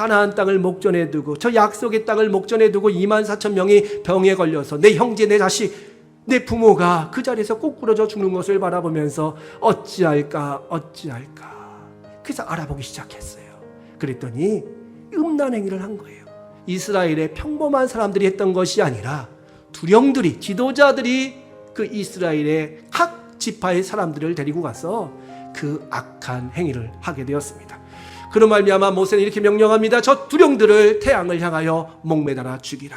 가나안 땅을 목전에 두고 저 약속의 땅을 목전에 두고 24,000명이 병에 걸려서 내 형제, 내 자식, 내 부모가 그 자리에서 꼬꾸러져 죽는 것을 바라보면서 어찌할까 그래서 알아보기 시작했어요. 그랬더니 음란 행위를 한 거예요. 이스라엘의 평범한 사람들이 했던 것이 아니라 두령들이, 지도자들이 그 이스라엘의 각 지파의 사람들을 데리고 가서 그 악한 행위를 하게 되었습니다. 그런 말미암아 모세는 이렇게 명령합니다. 저 두령들을 태양을 향하여 목매달아 죽이라.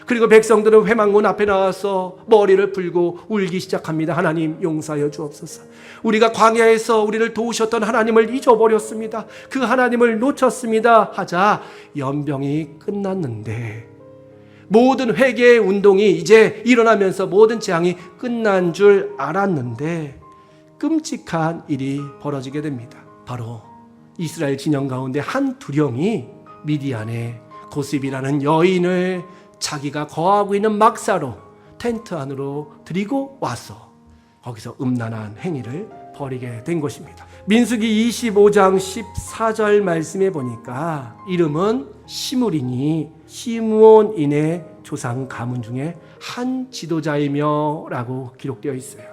그리고 백성들은 회막문 앞에 나와서 머리를 풀고 울기 시작합니다. 하나님 용서하여 주옵소서. 우리가 광야에서 우리를 도우셨던 하나님을 잊어버렸습니다. 그 하나님을 놓쳤습니다 하자 연병이 끝났는데, 모든 회개의 운동이 이제 일어나면서 모든 재앙이 끝난 줄 알았는데 끔찍한 일이 벌어지게 됩니다. 바로 이스라엘 진영 가운데 한 두령이 미디안의 고십이라는 여인을 자기가 거하고 있는 막사로 텐트 안으로 들이고 와서 거기서 음란한 행위를 벌이게 된 것입니다. 민수기 25장 14절 말씀에 보니까 이름은 시므리니 시므온인의 조상 가문 중에 한 지도자이며 라고 기록되어 있어요.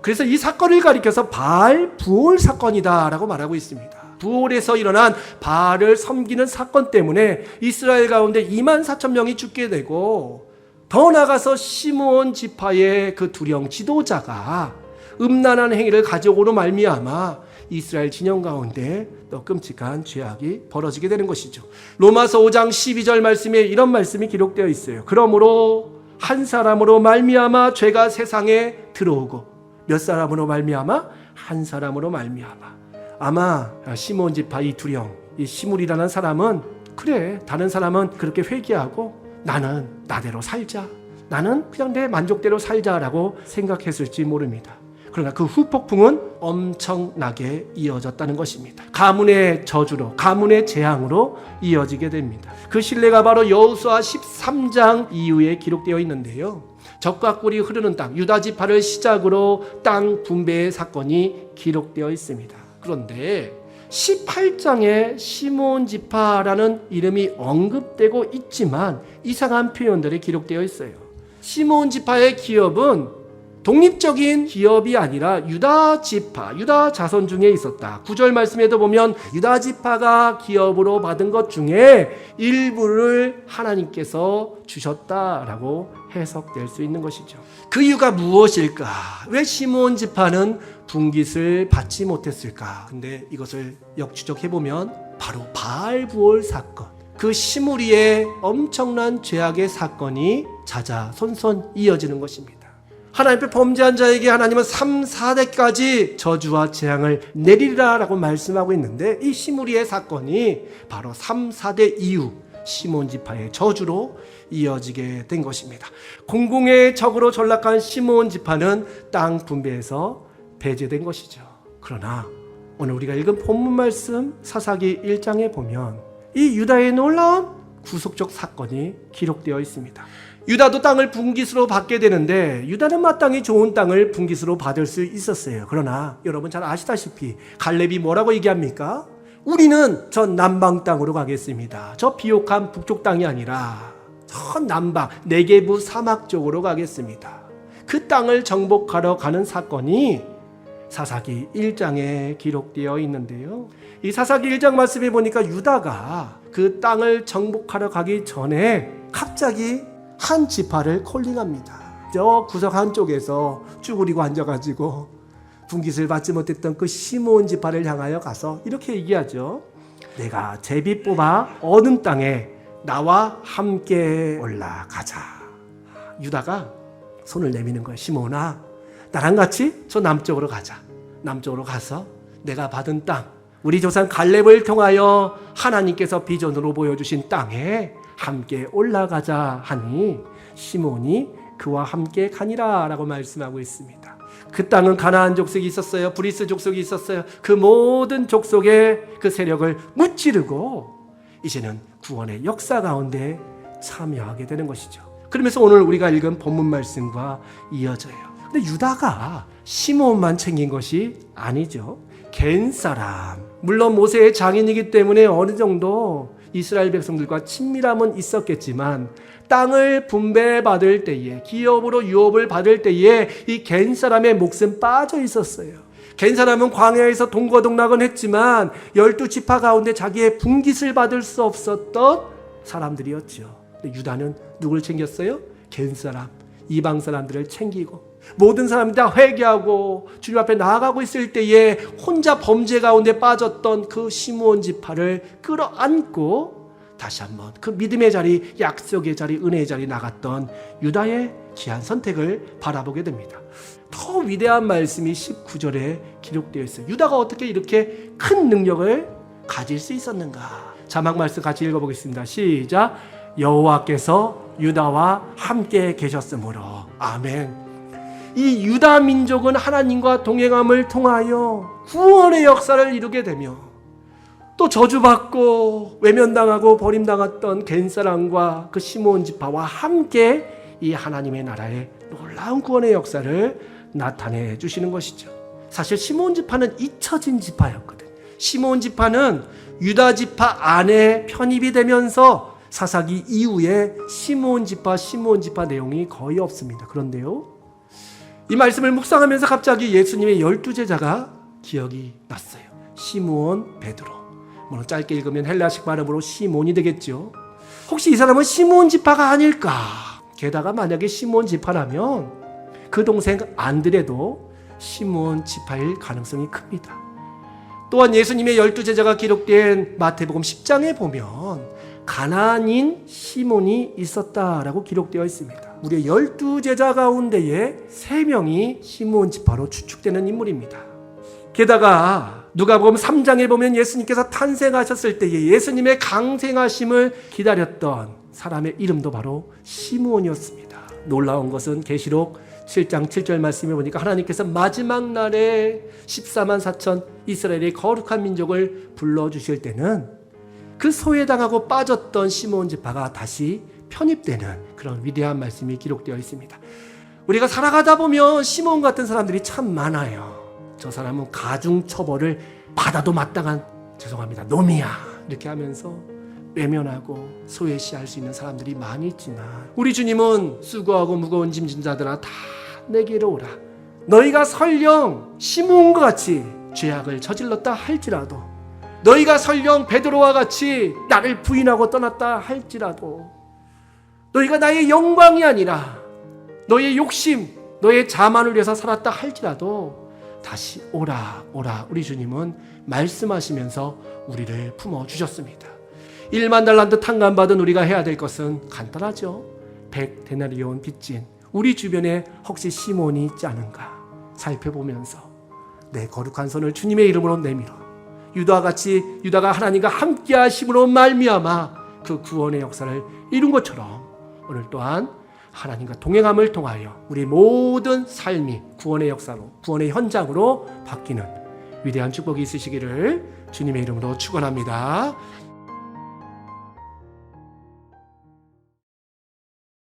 그래서 이 사건을 가리켜서 바알 부올 사건이다 라고 말하고 있습니다. 부올에서 일어난 바알을 섬기는 사건 때문에 이스라엘 가운데 24,000명이 죽게 되고, 더 나아가서 시므온 지파의 그 두령 지도자가 음란한 행위를 가져오로 말미암아 이스라엘 진영 가운데 또 끔찍한 죄악이 벌어지게 되는 것이죠. 로마서 5장 12절 말씀에 이런 말씀이 기록되어 있어요. 그러므로 한 사람으로 말미암아 죄가 세상에 들어오고, 몇 사람으로 말미암아? 한 사람으로 말미암아. 아마 시므온 지파 이 두령, 이 시므리라는 사람은 그래, 다른 사람은 그렇게 회개하고 나는 나대로 살자, 나는 그냥 내 만족대로 살자라고 생각했을지 모릅니다. 그러나 그 후폭풍은 엄청나게 이어졌다는 것입니다. 가문의 저주로, 가문의 재앙으로 이어지게 됩니다. 그 신뢰가 바로 여호수아 13장 이후에 기록되어 있는데요. 적과 꿀이 흐르는 땅, 유다 지파를 시작으로 땅 분배의 사건이 기록되어 있습니다. 그런데 18장에 시므온 지파라는 이름이 언급되고 있지만 이상한 표현들이 기록되어 있어요. 시므온 지파의 기업은 독립적인 기업이 아니라 유다 지파, 유다 자손 중에 있었다. 9절 말씀에도 보면 유다 지파가 기업으로 받은 것 중에 일부를 하나님께서 주셨다라고 해석될 수 있는 것이죠. 그 이유가 무엇일까? 왜 시므온 지파는 분깃을 받지 못했을까? 근데 이것을 역추적해보면 바로 바알 부올 사건, 그 시므리의 엄청난 죄악의 사건이 자자손손 이어지는 것입니다. 하나님 앞에 범죄한 자에게 하나님은 3, 4대까지 저주와 재앙을 내리리라 라고 말씀하고 있는데, 이 시므리의 사건이 바로 3, 4대 이후 시므온 지파의 저주로 이어지게 된 것입니다. 공공의 적으로 전락한 시므온 지파는 땅 분배에서 배제된 것이죠. 그러나 오늘 우리가 읽은 본문 말씀 사사기 1장에 보면 이 유다의 놀라운 구속적 사건이 기록되어 있습니다. 유다도 땅을 분깃으로 받게 되는데, 유다는 마땅히 좋은 땅을 분깃으로 받을 수 있었어요. 그러나 여러분 잘 아시다시피 갈렙이 뭐라고 얘기합니까? 우리는 저 남방 땅으로 가겠습니다. 저 비옥한 북쪽 땅이 아니라 저 남방 네게부 사막 쪽으로 가겠습니다. 그 땅을 정복하러 가는 사건이 사사기 1장에 기록되어 있는데요. 이 사사기 1장 말씀에 보니까 유다가 그 땅을 정복하러 가기 전에 갑자기 한 지파를 콜링합니다. 저 구석 한쪽에서 쭈그리고 앉아가지고 분깃을 받지 못했던 그 시므온 지파를 향하여 가서 이렇게 얘기하죠. 내가 제비 뽑아 얻은 땅에 나와 함께 올라가자. 유다가 손을 내미는 거예요. 시므온아, 나랑 같이 저 남쪽으로 가자. 남쪽으로 가서 내가 받은 땅, 우리 조상 갈렙을 통하여 하나님께서 비전으로 보여주신 땅에 함께 올라가자 하니 시므온이 그와 함께 가니라 라고 말씀하고 있습니다. 그 땅은 가나안 족속이 있었어요. 브리스 족속이 있었어요. 그 모든 족속의 그 세력을 무찌르고 이제는 구원의 역사 가운데 참여하게 되는 것이죠. 그러면서 오늘 우리가 읽은 본문 말씀과 이어져요. 근데 유다가 시므온만 챙긴 것이 아니죠. 겐 사람. 물론 모세의 장인이기 때문에 어느 정도 이스라엘 백성들과 친밀함은 있었겠지만 땅을 분배받을 때에, 기업으로 유업을 받을 때에 이 겐 사람의 몫은 빠져 있었어요. 겐 사람은 광야에서 동거동락은 했지만 12지파 가운데 자기의 분깃을 받을 수 없었던 사람들이었죠. 근데 유다는 누굴 챙겼어요? 겐 사람, 이방 사람들을 챙기고 모든 사람이 다 회개하고 주님 앞에 나아가고 있을 때에 혼자 범죄 가운데 빠졌던 그 시므온 지파를 끌어안고 다시 한번 그 믿음의 자리, 약속의 자리, 은혜의 자리 나갔던 유다의 귀한 선택을 바라보게 됩니다. 더 위대한 말씀이 19절에 기록되어 있어요. 유다가 어떻게 이렇게 큰 능력을 가질 수 있었는가? 자막 말씀 같이 읽어보겠습니다. 시작. 여호와께서 유다와 함께 계셨으므로. 아멘. 이 유다 민족은 하나님과 동행함을 통하여 구원의 역사를 이루게 되며 또 저주받고 외면당하고 버림당했던 겐 사람과 그 시므온 지파와 함께 이 하나님의 나라의 놀라운 구원의 역사를 나타내 주시는 것이죠. 사실 시므온 지파는 잊혀진 지파였거든요. 시므온 지파는 유다 지파 안에 편입이 되면서 사사기 이후에 시므온 지파 내용이 거의 없습니다. 그런데요, 이 말씀을 묵상하면서 갑자기 예수님의 12제자가 기억이 났어요. 시므온 베드로. 물론 짧게 읽으면 헬라식 발음으로 시몬이 되겠죠. 혹시 이 사람은 시므온 지파가 아닐까? 게다가 만약에 시므온 지파라면 그 동생 안드레도 시므온 지파일 가능성이 큽니다. 또한 예수님의 12제자가 기록된 마태복음 10장에 보면 가나안인 시몬이 있었다라고 기록되어 있습니다. 무려 12제자 가운데에 3명이 시므온 지파로 추측되는 인물입니다. 게다가 누가복음 3장에 보면 예수님께서 탄생하셨을 때에 예수님의 강생하심을 기다렸던 사람의 이름도 바로 시므온이었습니다. 놀라운 것은 계시록 7장 7절 말씀에 보니까 하나님께서 마지막 날에 14만 4천 이스라엘의 거룩한 민족을 불러주실 때는 그 소외당하고 빠졌던 시므온 지파가 다시 편입되는 그런 위대한 말씀이 기록되어 있습니다. 우리가 살아가다 보면 시므온 같은 사람들이 참 많아요. 저 사람은 가중처벌을 받아도 마땅한, 죄송합니다, 놈이야 이렇게 하면서 외면하고 소외시할 수 있는 사람들이 많이 있지만 우리 주님은 수고하고 무거운 짐진 자들아 다 내게로 오라. 너희가 설령 시므온과 같이 죄악을 저질렀다 할지라도, 너희가 설령 베드로와 같이 나를 부인하고 떠났다 할지라도, 너희가 나의 영광이 아니라 너의 욕심, 너의 자만을 위해서 살았다 할지라도 다시 오라 오라. 우리 주님은 말씀하시면서 우리를 품어주셨습니다. 1만 달란트 탕감받은 우리가 해야 될 것은 간단하죠. 100데나리온 빚진 우리 주변에 혹시 시몬이 있지 않은가 살펴보면서 내 거룩한 손을 주님의 이름으로 내밀어 유다가 하나님과 함께 하심으로 말미암아 그 구원의 역사를 이룬 것처럼 오늘 또한 하나님과 동행함을 통하여 우리 모든 삶이 구원의 역사로, 구원의 현장으로 바뀌는 위대한 축복이 있으시기를 주님의 이름으로 축원합니다.